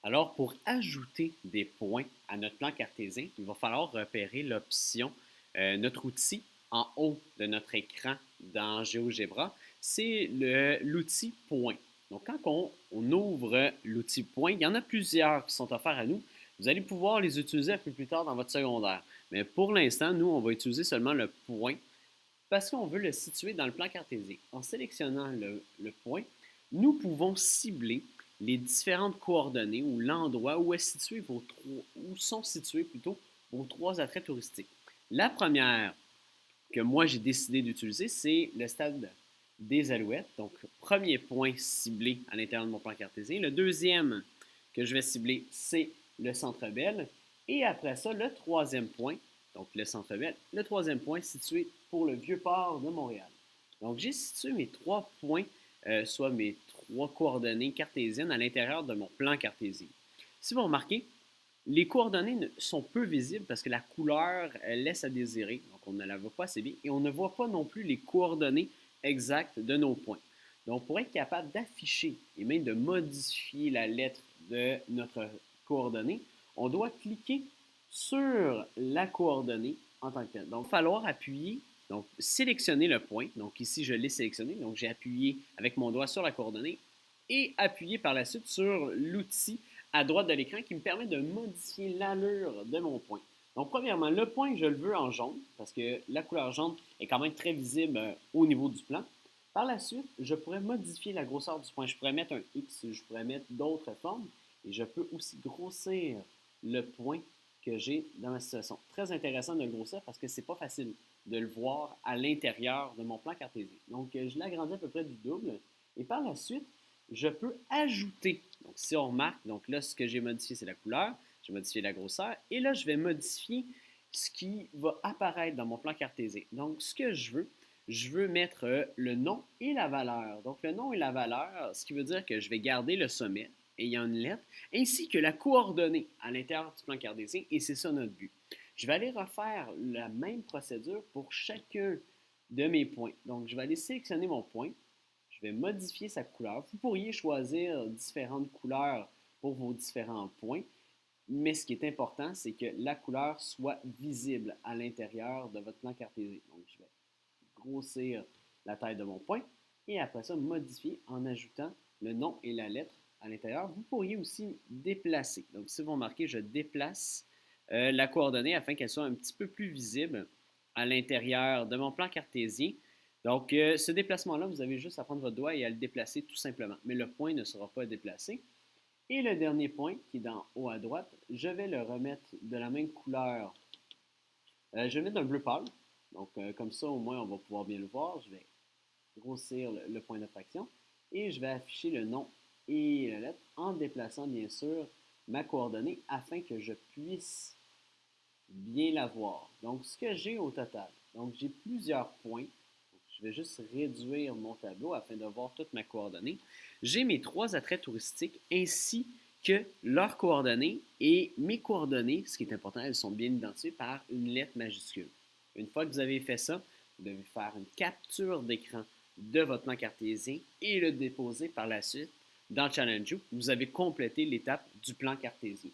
Alors, pour ajouter des points à notre plan cartésien, il va falloir repérer l'option, notre outil en haut de notre écran dans GeoGebra, c'est l'outil point. Donc, quand on ouvre l'outil point, il y en a plusieurs qui sont offerts à nous. Vous allez pouvoir les utiliser un peu plus tard dans votre secondaire. Mais pour l'instant, nous, on va utiliser seulement le point parce qu'on veut le situer dans le plan cartésien. En sélectionnant le point, nous pouvons cibler les différentes coordonnées ou l'endroit où, où sont situés plutôt vos trois attraits touristiques. La première que moi j'ai décidé d'utiliser, c'est le stade des Alouettes. Donc, premier point ciblé à l'intérieur de mon plan cartésien. Le deuxième que je vais cibler, c'est le Centre Bell. Et après ça, le troisième point, donc le Centre Bell, le troisième point situé pour le Vieux-Port de Montréal. Donc, j'ai situé mes trois points, soit mes trois coordonnées cartésiennes à l'intérieur de mon plan cartésien. Si vous remarquez, les coordonnées sont peu visibles parce que la couleur laisse à désirer, donc on ne la voit pas assez bien, et on ne voit pas non plus les coordonnées exactes de nos points. Donc, pour être capable d'afficher et même de modifier la lettre de notre coordonnée, on doit cliquer sur la coordonnée en tant que telle. Donc, il va falloir appuyer, donc sélectionner le point. Donc, ici, je l'ai sélectionné. Donc, j'ai appuyé avec mon doigt sur la coordonnée et appuyé par la suite sur l'outil à droite de l'écran qui me permet de modifier l'allure de mon point. Donc, premièrement, le point, je le veux en jaune parce que la couleur jaune est quand même très visible au niveau du plan. Par la suite, je pourrais modifier la grosseur du point. Je pourrais mettre un X, je pourrais mettre d'autres formes et je peux aussi grossir le point que j'ai dans ma situation. Très intéressant de le grossir parce que c'est pas facile de le voir à l'intérieur de mon plan cartésien. Donc, je l'agrandis à peu près du double et par la suite, je peux ajouter. Donc, si on remarque, donc là, ce que j'ai modifié, c'est la couleur. J'ai modifié la grosseur. Et là, je vais modifier ce qui va apparaître dans mon plan cartésien. Donc, ce que je veux mettre le nom et la valeur. Donc, le nom et la valeur, ce qui veut dire que je vais garder le sommet ayant une lettre, ainsi que la coordonnée à l'intérieur du plan cartésien, et c'est ça notre but. Je vais aller refaire la même procédure pour chacun de mes points. Donc, je vais aller sélectionner mon point, je vais modifier sa couleur. Vous pourriez choisir différentes couleurs pour vos différents points, mais ce qui est important, c'est que la couleur soit visible à l'intérieur de votre plan cartésien. Donc, je vais grossir la taille de mon point et après ça, modifier en ajoutant le nom et la lettre à l'intérieur. Vous pourriez aussi déplacer. Donc, si vous remarquez, je déplace la coordonnée afin qu'elle soit un petit peu plus visible à l'intérieur de mon plan cartésien. Donc, ce déplacement-là, vous avez juste à prendre votre doigt et à le déplacer tout simplement. Mais le point ne sera pas déplacé. Et le dernier point, qui est d'en haut à droite, je vais le remettre de la même couleur. Je vais le mettre d'un bleu pâle. Donc, comme ça, au moins, on va pouvoir bien le voir. Je vais grossir le point de fraction et je vais afficher le nom et la lettre en déplaçant, bien sûr, ma coordonnée afin que je puisse bien la voir. Donc, ce que j'ai au total, donc j'ai plusieurs points. Je vais juste réduire mon tableau afin de voir toutes mes coordonnées. J'ai mes trois attraits touristiques ainsi que leurs coordonnées et mes coordonnées, ce qui est important, elles sont bien identifiées par une lettre majuscule. Une fois que vous avez fait ça, vous devez faire une capture d'écran de votre plan cartésien et le déposer par la suite dans Challenge. Vous avez complété l'étape du plan cartésien.